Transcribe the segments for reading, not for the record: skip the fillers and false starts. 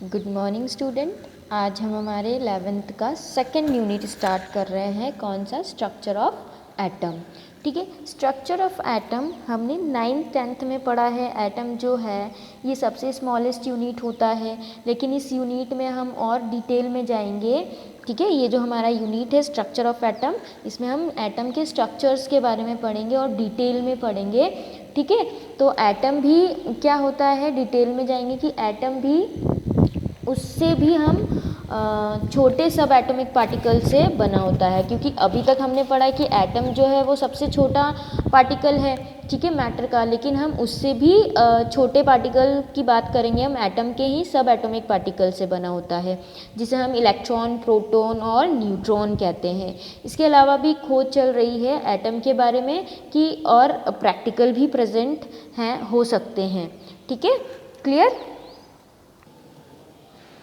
Good morning student. आज हम हमारे 11th का सेकेंड यूनिट स्टार्ट कर रहे हैं। कौन सा? Structure of atom. ठीक है, स्ट्रक्चर ऑफ एटम हमने 9th-10th में पढ़ा है। एटम जो है ये सबसे स्मॉलेस्ट यूनिट होता है, लेकिन इस यूनिट में हम और डिटेल में जाएंगे। ठीक है, ये जो हमारा यूनिट है स्ट्रक्चर ऑफ एटम, इसमें हम एटम के स्ट्रक्चर्स के बारे में पढ़ेंगे और डिटेल में पढ़ेंगे। ठीक है, तो एटम भी क्या होता है डिटेल में जाएंगे कि एटम भी उससे भी हम छोटे सब एटॉमिक पार्टिकल से बना होता है, क्योंकि अभी तक हमने पढ़ा है कि एटम जो है वो सबसे छोटा पार्टिकल है, ठीक है, मैटर का। लेकिन हम उससे भी छोटे पार्टिकल की बात करेंगे। हम एटम के ही सब एटॉमिक पार्टिकल से बना होता है, जिसे हम इलेक्ट्रॉन, प्रोटॉन और न्यूट्रॉन कहते हैं। इसके अलावा भी खोज चल रही है एटम के बारे में कि और प्रैक्टिकल भी प्रेजेंट हैं, हो सकते हैं। ठीक है, क्लियर।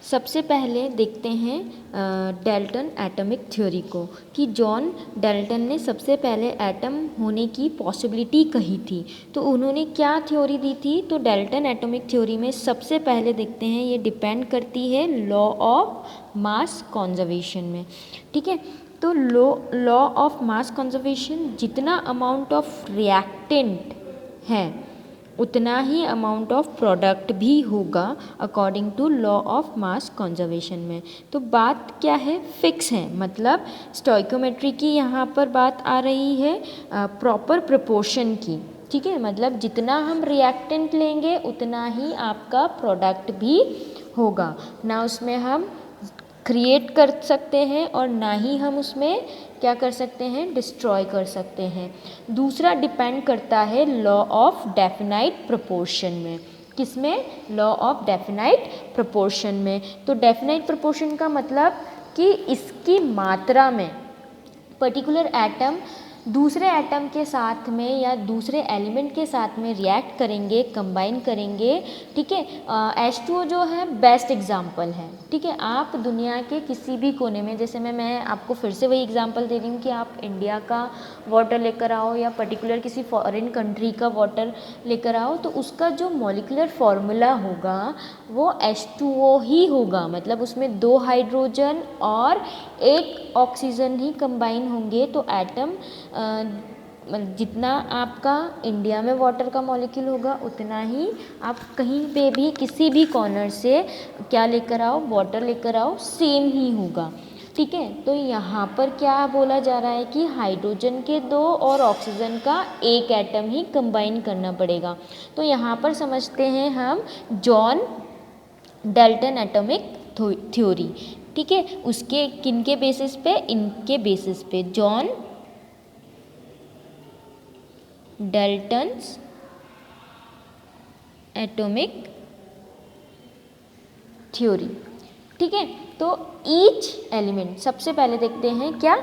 सबसे पहले देखते हैं डाल्टन एटॉमिक थ्योरी को, कि जॉन डाल्टन ने सबसे पहले एटम होने की पॉसिबिलिटी कही थी। तो उन्होंने क्या थ्योरी दी थी? तो डाल्टन एटॉमिक थ्योरी में सबसे पहले देखते हैं, ये डिपेंड करती है लॉ ऑफ मास कंजर्वेशन में। ठीक है, तो लॉ ऑफ मास कंजर्वेशन, जितना अमाउंट ऑफ रिएक्टेंट है उतना ही अमाउंट ऑफ प्रोडक्ट भी होगा according to law of mass conservation में। तो बात क्या है? फिक्स है, मतलब स्टोइकोमेट्री की यहाँ पर बात आ रही है प्रॉपर प्रोपोर्शन की। ठीक है, मतलब जितना हम रिएक्टेंट लेंगे उतना ही आपका प्रोडक्ट भी होगा। ना उसमें हम क्रिएट कर सकते हैं और ना ही हम उसमें क्या कर सकते हैं? डिस्ट्रॉय कर सकते हैं। दूसरा डिपेंड करता है लॉ ऑफ डेफिनाइट प्रोपोर्शन में। किसमें? लॉ ऑफ डेफिनाइट प्रोपोर्शन में। तो डेफिनाइट प्रोपोर्शन का मतलब कि इसकी मात्रा में पर्टिकुलर एटम दूसरे एटम के साथ में या दूसरे एलिमेंट के साथ में रिएक्ट करेंगे, कंबाइन करेंगे। ठीक है, H2O जो है बेस्ट एग्जांपल है। ठीक है, आप दुनिया के किसी भी कोने में, जैसे मैं आपको फिर से वही एग्जांपल दे रही हूँ कि आप इंडिया का वाटर लेकर आओ या पर्टिकुलर किसी फॉरेन कंट्री का वाटर लेकर आओ, तो उसका जो मॉलिक्यूलर फार्मूला होगा वो H2O ही होगा। मतलब उसमें 2 हाइड्रोजन और 1 ऑक्सीजन ही कंबाइन होंगे। तो एटम जितना आपका इंडिया में वाटर का मॉलिक्यूल होगा उतना ही आप कहीं पे भी किसी भी कॉर्नर से क्या लेकर आओ, वाटर लेकर आओ, सेम ही होगा। ठीक है, तो यहाँ पर क्या बोला जा रहा है कि हाइड्रोजन के 2 और ऑक्सीजन का 1 एटम ही कंबाइन करना पड़ेगा। तो यहाँ पर समझते हैं हम जॉन डाल्टन एटॉमिक थ्योरी। ठीक है, उसके किनके बेसिस पे? इनके बेसिस पे, जॉन डाल्टन्स एटॉमिक थ्योरी। ठीक है, तो ईच एलिमेंट, सबसे पहले देखते हैं क्या?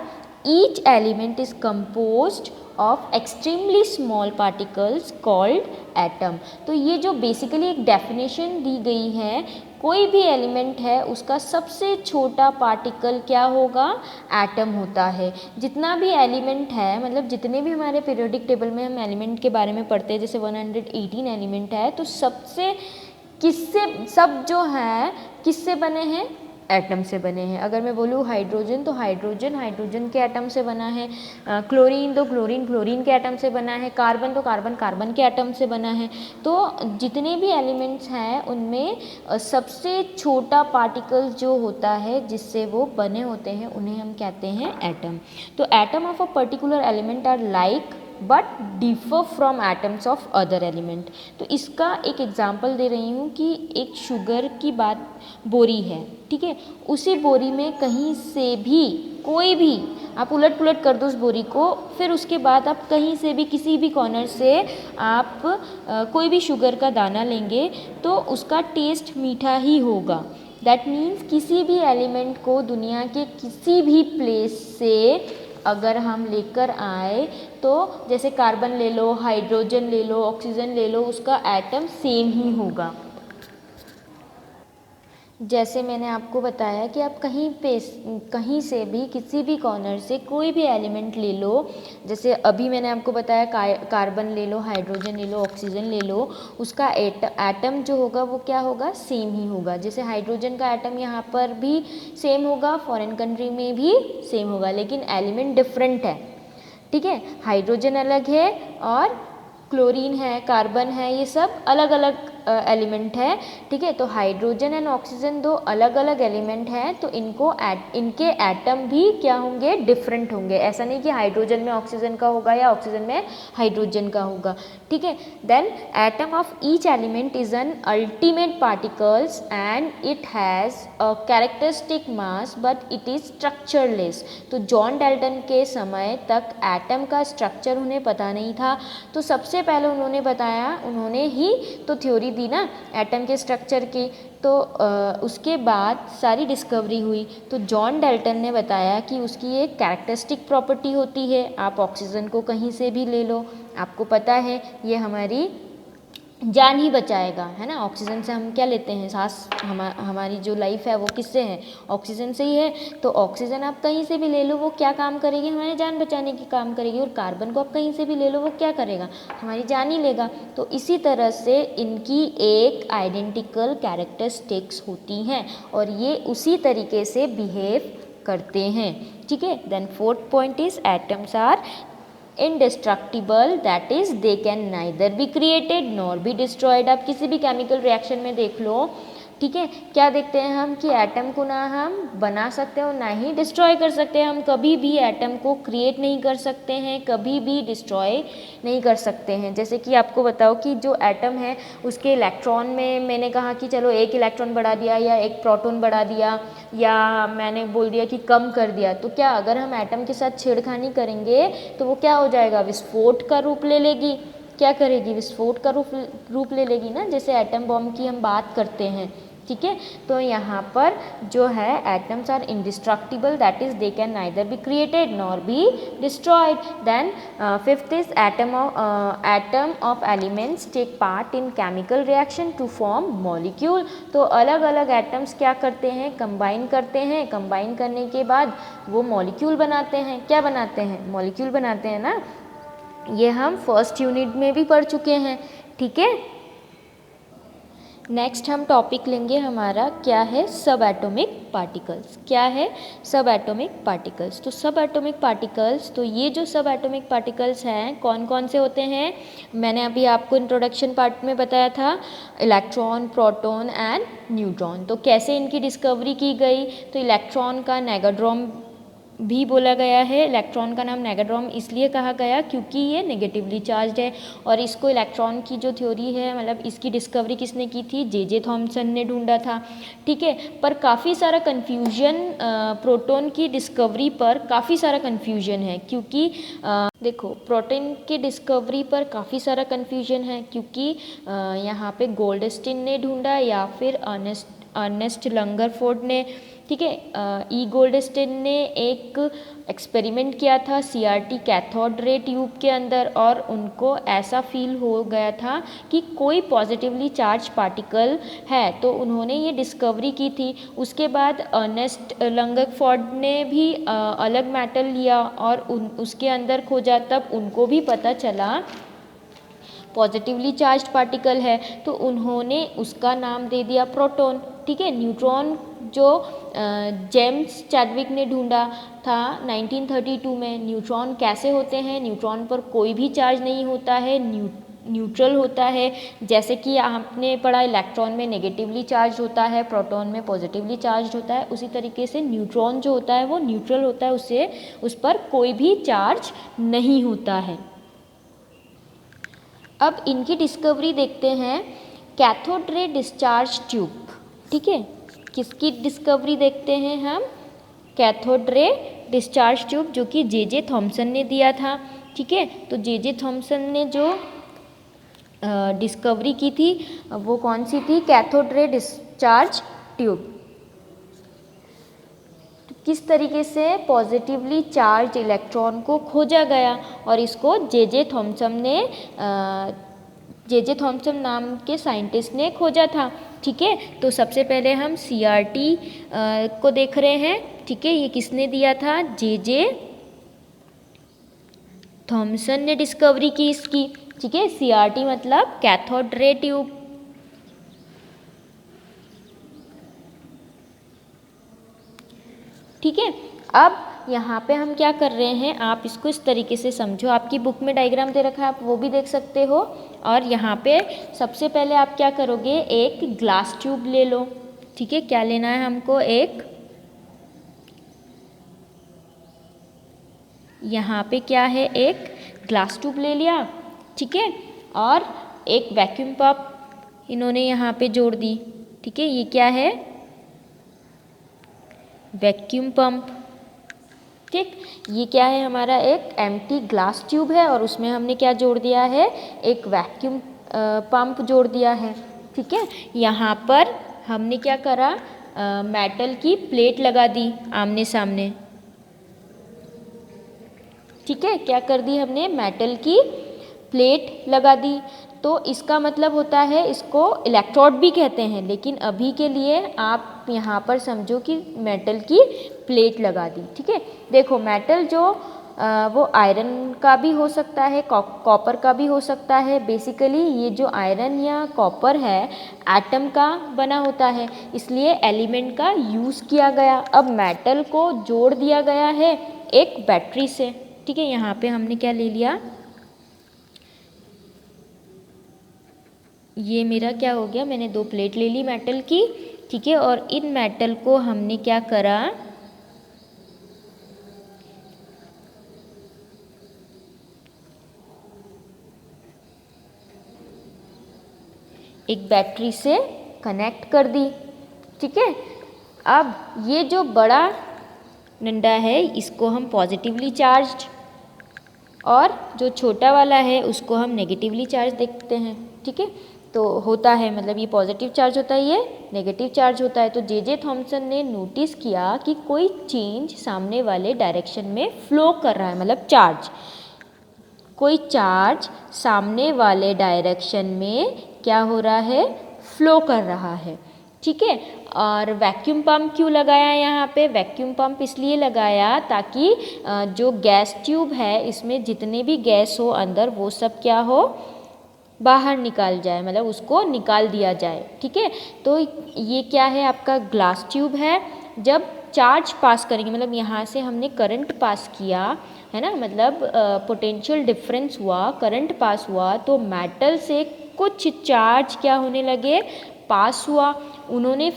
Each element is composed of extremely small particles called atom. तो ये जो बेसिकली एक डेफिनेशन दी गई है, कोई भी एलिमेंट है उसका सबसे छोटा पार्टिकल क्या होगा? एटम होता है। जितना भी एलिमेंट है, मतलब जितने भी हमारे पीरियोडिक टेबल में हम एलिमेंट के बारे में पढ़ते हैं, जैसे 118 एलिमेंट है, तो सबसे किससे, सब जो है किससे बने हैं? एटम से बने हैं। अगर मैं बोलूँ हाइड्रोजन, तो हाइड्रोजन के एटम से बना है। क्लोरीन, तो क्लोरीन के एटम से बना है। कार्बन, तो कार्बन के एटम से बना है। तो जितने भी एलिमेंट्स हैं उनमें सबसे छोटा पार्टिकल जो होता है जिससे वो बने होते हैं, उन्हें हम कहते हैं एटम। तो atom of a particular element are like but differ from atoms of other element. तो इसका एक एग्जाम्पल दे रही हूँ कि एक शुगर की बात, बोरी है, ठीक है, उसी बोरी में कहीं से भी कोई भी आप उलट पुलट कर दो उस बोरी को, फिर उसके बाद आप कहीं से भी किसी भी कॉर्नर से आप कोई भी शुगर का दाना लेंगे तो उसका टेस्ट मीठा ही होगा। दैट मीन्स किसी भी एलिमेंट को दुनिया के किसी भी प्लेस से अगर हम लेकर आए, तो जैसे कार्बन ले लो, हाइड्रोजन ले लो, ऑक्सीजन ले लो, उसका एटम सेम ही होगा। जैसे मैंने आपको बताया कि आप कहीं से भी किसी भी कॉर्नर से कोई भी एलिमेंट ले लो, जैसे अभी मैंने आपको बताया कार्बन ले लो, हाइड्रोजन ले लो, ऑक्सीजन ले लो, उसका एटम जो होगा वो क्या होगा, सेम ही होगा। जैसे हाइड्रोजन का एटम यहाँ पर भी सेम होगा, फॉरेन कंट्री में भी सेम होगा, लेकिन एलिमेंट डिफरेंट है। ठीक है, हाइड्रोजन अलग है और क्लोरीन है, कार्बन है, ये सब अलग अलग एलिमेंट है। ठीक है, तो हाइड्रोजन एंड ऑक्सीजन दो अलग अलग एलिमेंट हैं, तो इनके एटम भी क्या होंगे, डिफरेंट होंगे। ऐसा नहीं कि हाइड्रोजन में ऑक्सीजन का होगा या ऑक्सीजन में हाइड्रोजन का होगा। ठीक है, then atom of each element is an ultimate particles and it has a characteristic mass but it is structureless. तो जॉन डाल्टन के समय तक एटम का स्ट्रक्चर उन्हें पता नहीं था, तो सबसे पहले उन्होंने बताया, उन्होंने ही तो थ्योरी दी ना एटम के स्ट्रक्चर की। तो उसके बाद सारी डिस्कवरी हुई, तो जॉन डाल्टन ने बताया कि उसकी एक कैरेक्टरिस्टिक प्रॉपर्टी होती है। आप ऑक्सीजन को कहीं से भी ले लो, आपको पता है ये हमारी जान ही बचाएगा, है ना। ऑक्सीजन से हम क्या लेते हैं, सांस, हमारी जो लाइफ है वो किससे है, ऑक्सीजन से ही है। तो ऑक्सीजन आप कहीं से भी ले लो, वो क्या काम करेगी, हमारी जान बचाने की काम करेगी। और कार्बन को आप कहीं से भी ले लो, वो क्या करेगा, हमारी जान ही लेगा। तो इसी तरह से इनकी एक आइडेंटिकल कैरेक्टरिस्टिक्स होती हैं और ये उसी तरीके से बिहेव करते हैं। ठीक है, then fourth point is atoms are indestructible, that is they can neither be created nor be destroyed। आप किसी भी केमिकल रिएक्शन में देख लो, ठीक है, क्या देखते हैं हम कि एटम को ना हम बना सकते हैं और ना ही डिस्ट्रॉय कर सकते हैं। हम कभी भी एटम को क्रिएट नहीं कर सकते हैं, कभी भी डिस्ट्रॉय नहीं कर सकते हैं। जैसे कि आपको बताओ कि जो एटम है उसके इलेक्ट्रॉन में मैंने कहा कि चलो एक इलेक्ट्रॉन बढ़ा दिया या एक प्रोटॉन बढ़ा दिया या मैंने बोल दिया कि कम कर दिया, तो क्या अगर हम एटम के साथ छेड़खानी करेंगे तो वो क्या हो जाएगा, विस्फोट का रूप ले लेगी। क्या करेगी, विस्फोट का रूप ले लेगी ना, जैसे एटम बॉम्ब की हम बात करते हैं। ठीक है, तो यहाँ पर जो है atoms are indestructible, that is they can neither be created nor be destroyed. Then fifth is atom of elements take part in chemical reaction to form molecule. तो अलग अलग एटम्स क्या करते हैं, कंबाइन करते हैं, कंबाइन करने के बाद वो मॉलिक्यूल बनाते हैं। क्या बनाते हैं, मॉलिक्यूल बनाते हैं ना, ये हम फर्स्ट यूनिट में भी पढ़ चुके हैं। ठीक है, नेक्स्ट हम टॉपिक लेंगे हमारा क्या है, सब एटॉमिक पार्टिकल्स। क्या है, सब एटॉमिक पार्टिकल्स। तो सब एटॉमिक पार्टिकल्स, तो ये जो सब एटॉमिक पार्टिकल्स हैं कौन कौन से होते हैं, मैंने अभी आपको इंट्रोडक्शन पार्ट में बताया था, इलेक्ट्रॉन, प्रोटॉन एंड न्यूट्रॉन। तो कैसे इनकी डिस्कवरी की गई, तो इलेक्ट्रॉन का नेगेड्रॉन भी बोला गया है। इलेक्ट्रॉन का नाम नेगेड्रॉन इसलिए कहा गया क्योंकि ये नेगेटिवली चार्ज है, और इसको इलेक्ट्रॉन की जो थ्योरी है, मतलब इसकी डिस्कवरी किसने की थी, जे थॉमसन ने ढूंढा था। ठीक है, पर काफ़ी सारा कन्फ्यूजन प्रोटॉन की डिस्कवरी पर काफ़ी सारा कन्फ्यूजन है, क्योंकि देखो प्रोटॉन की डिस्कवरी पर काफ़ी सारा कन्फ्यूजन है, क्योंकि यहाँ पे गोल्डस्टीन ने ढूंढा या फिर अर्नेस्ट लंगरफोर्ड ने। ठीक है, ई गोल्डस्टीन ने एक एक्सपेरिमेंट किया था सीआरटी कैथोड रे ट्यूब के अंदर, और उनको ऐसा फील हो गया था कि कोई पॉजिटिवली चार्ज पार्टिकल है, तो उन्होंने ये डिस्कवरी की थी। उसके बाद अर्नेस्ट लंगरफोर्ड ने भी अलग मेटल लिया और उसके अंदर खोजा, तब उनको भी पता चला पॉजिटिवली चार्ज पार्टिकल है, तो उन्होंने उसका नाम दे दिया प्रोटॉन। ठीक है, न्यूट्रॉन जो जेम्स चैडविक ने ढूंढा था 1932 में। न्यूट्रॉन कैसे होते हैं, न्यूट्रॉन पर कोई भी चार्ज नहीं होता है, न्यूट्रल होता है। जैसे कि आपने पढ़ा इलेक्ट्रॉन में नेगेटिवली चार्ज होता है, प्रोटॉन में पॉजिटिवली चार्ज होता है, उसी तरीके से न्यूट्रॉन जो होता है वो न्यूट्रल होता है, उस पर कोई भी चार्ज नहीं होता है। अब इनकी डिस्कवरी देखते हैं, कैथोड रे डिस्चार्ज ट्यूब। ठीक है, किसकी डिस्कवरी देखते हैं हम, कैथोड रे डिस्चार्ज ट्यूब, जो कि जे थॉमसन ने दिया था। ठीक है, तो जे थॉमसन ने जो डिस्कवरी की थी वो कौन सी थी, कैथोड रे डिस्चार्ज ट्यूब। किस तरीके से पॉजिटिवली चार्ज इलेक्ट्रॉन को खोजा गया, और इसको जे थॉमसन नाम के साइंटिस्ट ने खोजा था। ठीक है। तो सबसे पहले हम CRT को देख रहे हैं, ठीक है। ये किसने दिया था? जे थॉमसन ने डिस्कवरी की इसकी, ठीक है। CRT मतलब कैथोड रे ट्यूब। ठीक है। अब यहाँ पे हम क्या कर रहे हैं, आप इसको इस तरीके से समझो। आपकी बुक में डायग्राम दे रखा है, आप वो भी देख सकते हो। और यहाँ पे सबसे पहले आप क्या करोगे, एक ग्लास ट्यूब ले लो, ठीक है। क्या लेना है हमको? एक, यहाँ पे क्या है, एक ग्लास ट्यूब ले लिया, ठीक है। और एक वैक्यूम पंप इन्होंने यहाँ पे जोड़ दी, ठीक है। ये क्या है? वैक्यूम पंप, ठीक। ये क्या है हमारा? एक एम्प्टी ग्लास ट्यूब है और उसमें हमने क्या जोड़ दिया है? एक वैक्यूम पंप जोड़ दिया है, ठीक है। यहाँ पर हमने क्या करा? मेटल की प्लेट लगा दी आमने सामने, ठीक है। क्या कर दी हमने? मेटल की प्लेट लगा दी। तो इसका मतलब होता है, इसको इलेक्ट्रोड भी कहते हैं, लेकिन अभी के लिए आप यहाँ पर समझो कि मेटल की प्लेट लगा दी, ठीक है। देखो मेटल जो वो आयरन का भी हो सकता है, कॉपर का भी हो सकता है। बेसिकली ये जो आयरन या कॉपर है एटम का बना होता है, इसलिए एलिमेंट का यूज़ किया गया। अब मेटल को जोड़ दिया गया है एक बैटरी से, ठीक है। यहाँ पे हमने क्या ले लिया, ये मेरा क्या हो गया, मैंने 2 प्लेट ले ली मेटल की, ठीक है। और इन मेटल को हमने क्या करा, एक बैटरी से कनेक्ट कर दी, ठीक है। अब ये जो बड़ा डंडा है इसको हम पॉजिटिवली चार्ज्ड, और जो छोटा वाला है उसको हम नेगेटिवली चार्ज देखते हैं, ठीक है। तो होता है, मतलब ये पॉजिटिव चार्ज होता है, ये नेगेटिव चार्ज होता है। तो जे थॉमसन ने नोटिस किया कि कोई चेंज सामने वाले डायरेक्शन में फ्लो कर रहा है, मतलब चार्ज, कोई चार्ज सामने वाले डायरेक्शन में क्या हो रहा है, फ्लो कर रहा है, ठीक है। और वैक्यूम पंप क्यों लगाया यहाँ पे? वैक्यूम पंप इसलिए लगाया ताकि जो गैस ट्यूब है इसमें जितने भी गैस हो अंदर वो सब क्या हो, बाहर निकाल जाए, मतलब उसको निकाल दिया जाए, ठीक है। तो ये क्या है, आपका ग्लास ट्यूब है। जब चार्ज पास करेंगे, मतलब यहाँ से हमने करंट पास किया है ना, मतलब पोटेंशियल डिफरेंस हुआ, करंट पास हुआ, तो मेटल से कुछ चार्ज क्या होने लगे, पास हुआ। उन्होंने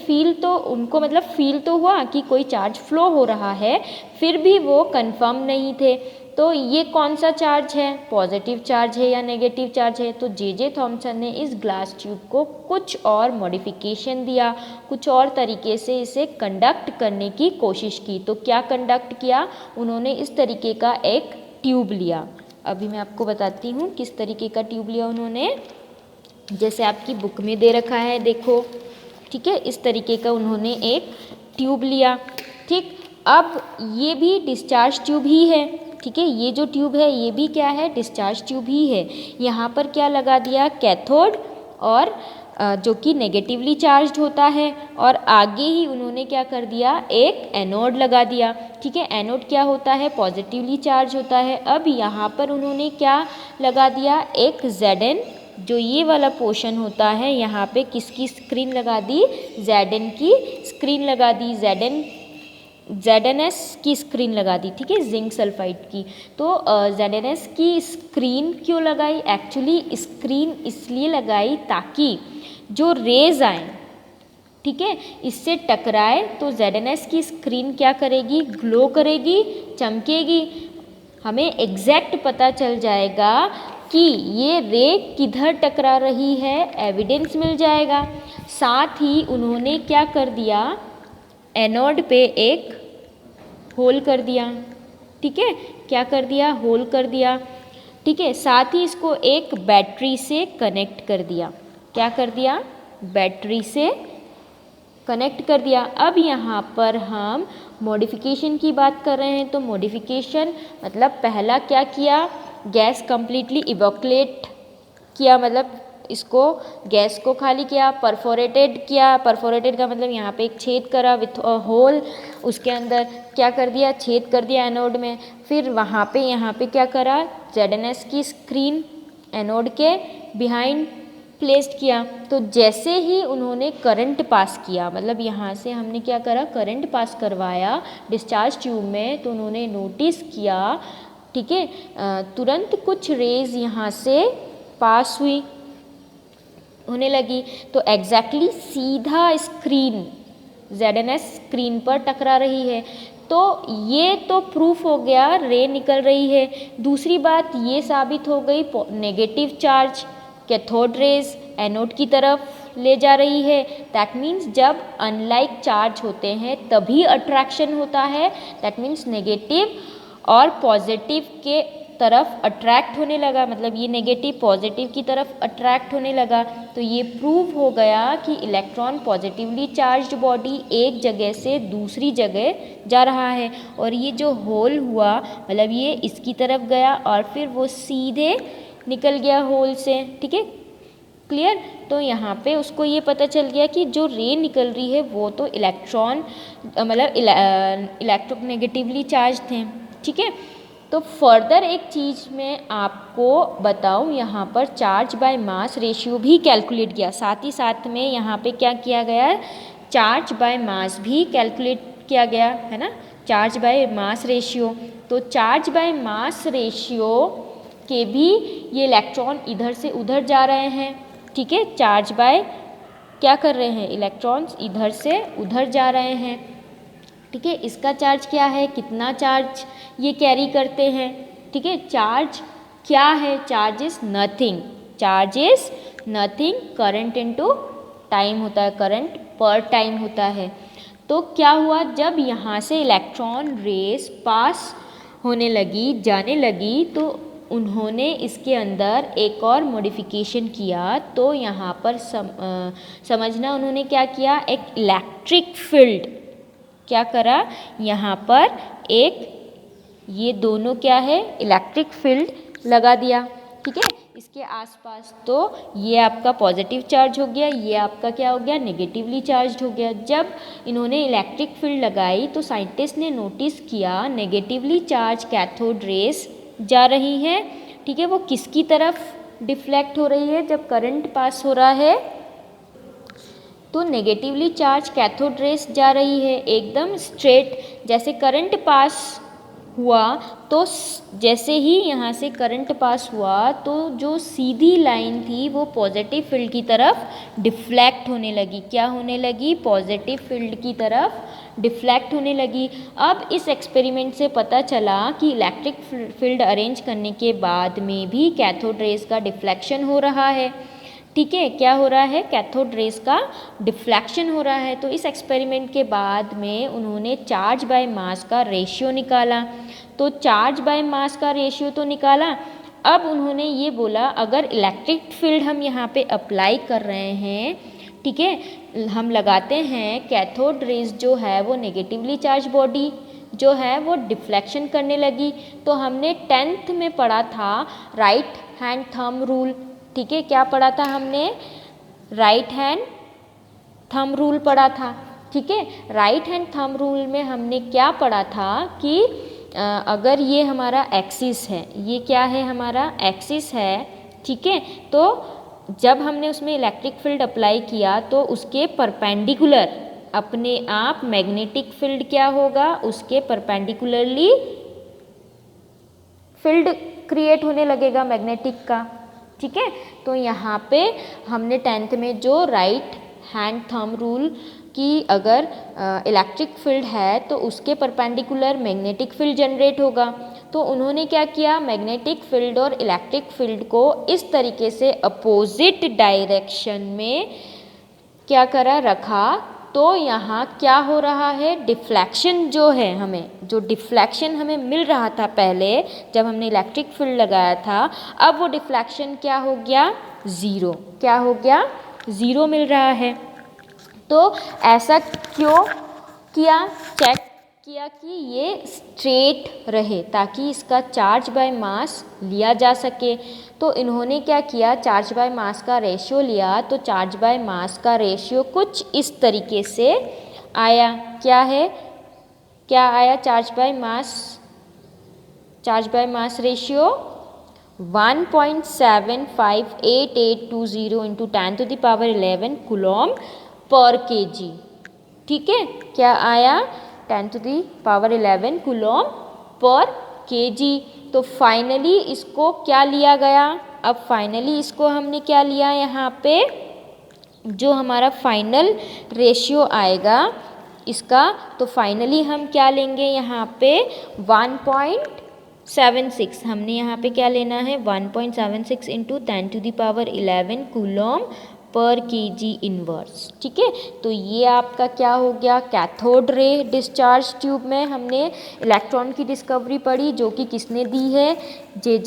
उनको मतलब फील तो हुआ कि कोई चार्ज फ्लो हो रहा है, फिर भी वो कंफर्म नहीं थे। तो ये कौन सा चार्ज है, पॉजिटिव चार्ज है या नेगेटिव चार्ज है? तो जे थॉमसन ने इस ग्लास ट्यूब को कुछ और मॉडिफिकेशन दिया, कुछ और तरीके से इसे कंडक्ट करने की कोशिश की। तो क्या कंडक्ट किया उन्होंने? इस तरीके का एक ट्यूब लिया। अभी मैं आपको बताती हूँ किस तरीके का ट्यूब लिया उन्होंने। जैसे आपकी बुक में दे रखा है, देखो, ठीक है। इस तरीके का उन्होंने एक ट्यूब लिया, ठीक। अब ये भी डिस्चार्ज ट्यूब ही है, ठीक है। ये जो ट्यूब है ये भी क्या है, डिस्चार्ज ट्यूब ही है। यहाँ पर क्या लगा दिया, कैथोड, और जो कि नेगेटिवली चार्ज्ड होता है, और आगे ही उन्होंने क्या कर दिया, एक एनोड लगा दिया, ठीक है। एनोड क्या होता है, पॉजिटिवली चार्ज होता है। अब यहाँ पर उन्होंने क्या लगा दिया, एक Zn, जो ये वाला पोर्शन होता है, यहाँ पे किसकी स्क्रीन लगा दी, Zn की स्क्रीन लगा दी, ZnS की स्क्रीन लगा दी, ठीक है, जिंक सल्फाइड की। तो ZnS की स्क्रीन क्यों लगाई? एक्चुअली स्क्रीन इसलिए लगाई ताकि जो रेज आए, ठीक है, इससे टकराए तो ZnS की स्क्रीन क्या करेगी, ग्लो करेगी, चमकेगी। हमें एग्जैक्ट पता चल जाएगा कि ये रे किधर टकरा रही है, एविडेंस मिल जाएगा। साथ ही उन्होंने क्या कर दिया, एनोड पे एक होल कर दिया, ठीक है। क्या कर दिया, होल कर दिया, ठीक है। साथ ही इसको एक बैटरी से कनेक्ट कर दिया। क्या कर दिया, बैटरी से कनेक्ट कर दिया। अब यहाँ पर हम मॉडिफिकेशन की बात कर रहे हैं, तो मॉडिफिकेशन मतलब पहला क्या किया, गैस कंप्लीटली इवैक्यूएट किया, मतलब इसको गैस को खाली किया, परफोरेटेड किया। परफोरेटेड का मतलब यहाँ पे एक छेद करा विथ होल, उसके अंदर क्या कर दिया, छेद कर दिया एनोड में। फिर वहाँ पे यहाँ पे क्या करा, ZNS की स्क्रीन एनोड के बिहाइंड प्लेस्ड किया। तो जैसे ही उन्होंने करंट पास किया, मतलब यहाँ से हमने क्या करा, करंट पास करवाया डिस्चार्ज ट्यूब में, तो उन्होंने नोटिस किया, ठीक है, तुरंत कुछ रेज यहाँ से पास होने लगी। तो एग्जैक्टली सीधा स्क्रीन ZNS स्क्रीन पर टकरा रही है। तो ये तो प्रूफ हो गया रे निकल रही है। दूसरी बात ये साबित हो गई negative charge cathode rays anode की तरफ ले जा रही है। दैट मीन्स जब अनलाइक चार्ज होते हैं तभी अट्रैक्शन होता है। दैट मीन्स नेगेटिव और पॉजिटिव के तरफ अट्रैक्ट होने लगा, मतलब ये नेगेटिव पॉजिटिव की तरफ अट्रैक्ट होने लगा। तो ये प्रूव हो गया कि इलेक्ट्रॉन पॉजिटिवली चार्ज्ड बॉडी एक जगह से दूसरी जगह जा रहा है। और ये जो होल हुआ, मतलब ये इसकी तरफ गया और फिर वो सीधे निकल गया होल से, ठीक है, क्लियर। तो यहाँ पे उसको ये पता चल गया कि जो रे निकल रही है वो तो इलेक्ट्रॉन मतलब इलेक्ट्रोनेगेटिवली चार्ज थे, ठीक है। तो फर्दर एक चीज़ मैं आपको बताऊँ, यहाँ पर चार्ज बाय मास रेशियो भी कैलकुलेट किया, साथ ही साथ में यहाँ पे क्या किया गया, चार्ज बाय मास भी कैलकुलेट किया गया है ना, चार्ज बाय मास रेशियो। तो चार्ज बाय मास रेशियो के भी ये इलेक्ट्रॉन इधर से उधर जा रहे हैं, ठीक है, चार्ज बाय क्या कर रहे हैं, इलेक्ट्रॉन्स इधर से उधर जा रहे हैं, ठीक है। इसका चार्ज क्या है, कितना चार्ज ये कैरी करते हैं, ठीक है। चार्ज क्या है, charge is nothing, charge is nothing, current into time होता है, करंट पर टाइम होता है। तो क्या हुआ, जब यहाँ से इलेक्ट्रॉन रेस पास होने लगी, जाने लगी, तो उन्होंने इसके अंदर एक और मॉडिफिकेशन किया। तो यहाँ पर समझना उन्होंने क्या किया, एक इलेक्ट्रिक फील्ड क्या करा, यहाँ पर एक ये दोनों क्या है, इलेक्ट्रिक फील्ड लगा दिया, ठीक है, इसके आसपास। तो ये आपका पॉजिटिव चार्ज हो गया, ये आपका क्या हो गया, नेगेटिवली चार्ज हो गया। जब इन्होंने इलेक्ट्रिक फील्ड लगाई तो साइंटिस्ट ने नोटिस किया नेगेटिवली चार्ज कैथोड रेस जा रही है, ठीक है, वो किसकी तरफ डिफ्लेक्ट हो रही है, जब करंट पास हो रहा है तो नेगेटिवली चार्ज कैथोड रेस जा रही है एकदम स्ट्रेट। जैसे करंट पास हुआ तो जैसे ही यहाँ से करंट पास हुआ तो जो सीधी लाइन थी वो पॉजिटिव फील्ड की तरफ डिफ्लेक्ट होने लगी। क्या होने लगी, पॉजिटिव फील्ड की तरफ डिफ्लेक्ट होने लगी। अब इस एक्सपेरिमेंट से पता चला कि इलेक्ट्रिक फील्ड अरेंज करने के बाद में भी कैथोड रेस का डिफ्लेक्शन हो रहा है, ठीक है, क्या हो रहा है, कैथोड रेस का डिफ्लेक्शन हो रहा है। तो इस एक्सपेरिमेंट के बाद में उन्होंने चार्ज बाय मास का रेशियो निकाला। तो चार्ज बाय मास का रेशियो तो निकाला, अब उन्होंने ये बोला अगर इलेक्ट्रिक फील्ड हम यहाँ पे अप्लाई कर रहे हैं, ठीक है, हम लगाते हैं, कैथोड रेस जो है वो नेगेटिवली चार्ज बॉडी जो है वो डिफ्लेक्शन करने लगी। तो हमने 10th में पढ़ा था राइट हैंड थंब रूल, ठीक है, क्या पढ़ा था हमने, राइट हैंड थंब रूल पढ़ा था, ठीक है। राइट हैंड थंब रूल में हमने क्या पढ़ा था कि अगर ये हमारा एक्सिस है, ये क्या है, हमारा एक्सिस है, ठीक है, तो जब हमने उसमें इलेक्ट्रिक फील्ड अप्लाई किया तो उसके परपेंडिकुलर अपने आप मैग्नेटिक फील्ड क्या होगा, उसके परपेंडिकुलरली फील्ड क्रिएट होने लगेगा मैग्नेटिक का, ठीक है। तो यहाँ पे हमने 10th में जो राइट हैंड थंब रूल की अगर इलेक्ट्रिक फील्ड है तो उसके परपेंडिकुलर मैग्नेटिक फील्ड जनरेट होगा। तो उन्होंने क्या किया, मैग्नेटिक फील्ड और इलेक्ट्रिक फील्ड को इस तरीके से अपोजिट डायरेक्शन में क्या करा, रखा। तो यहाँ क्या हो रहा है, डिफ्लेक्शन जो है, हमें जो डिफ्लेक्शन हमें मिल रहा था पहले जब हमने इलेक्ट्रिक फील्ड लगाया था, अब वो डिफ्लेक्शन क्या हो गया, ज़ीरो, क्या हो गया, ज़ीरो मिल रहा है। तो ऐसा क्यों किया, चेक किया कि ये स्ट्रेट रहे ताकि इसका चार्ज बाय मास लिया जा सके। तो इन्होंने क्या किया, चार्ज बाय मास का रेशियो लिया, तो चार्ज बाय मास का रेशियो कुछ इस तरीके से आया। क्या है, क्या आया charge by mass ratio 1.7588820 into 10⁻11 Coulomb पर केजी। ठीक है, क्या आया 10⁻11 कूलॉम पर केजी। तो फाइनली इसको क्या लिया गया, अब फाइनली इसको हमने क्या लिया, यहाँ पे जो हमारा फाइनल रेशियो आएगा इसका, तो फाइनली हम क्या लेंगे यहाँ पे 1.76, हमने यहाँ पे क्या लेना है 1.76 इंटू 10⁻11 कूलॉम पर केजी इनवर्स। ठीक है, तो ये आपका क्या हो गया, कैथोड रे डिस्चार्ज ट्यूब में हमने इलेक्ट्रॉन की डिस्कवरी पढ़ी, जो कि किसने दी है, जे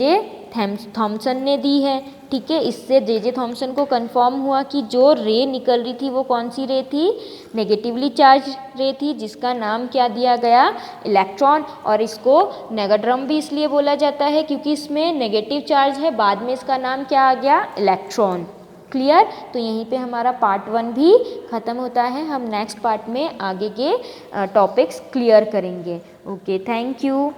थॉमसन ने दी है। ठीक है, इससे जे थॉमसन को कंफर्म हुआ कि जो रे निकल रही थी वो कौन सी रे थी, नेगेटिवली चार्ज रे थी, जिसका नाम क्या दिया गया, इलेक्ट्रॉन। और इसको नेगाड्रम भी इसलिए बोला जाता है क्योंकि इसमें नेगेटिव चार्ज है, बाद में इसका नाम क्या आ गया, इलेक्ट्रॉन। क्लियर, तो यहीं पे हमारा पार्ट 1 भी ख़त्म होता है। हम नेक्स्ट पार्ट में आगे के टॉपिक्स क्लियर करेंगे। Okay, thank you.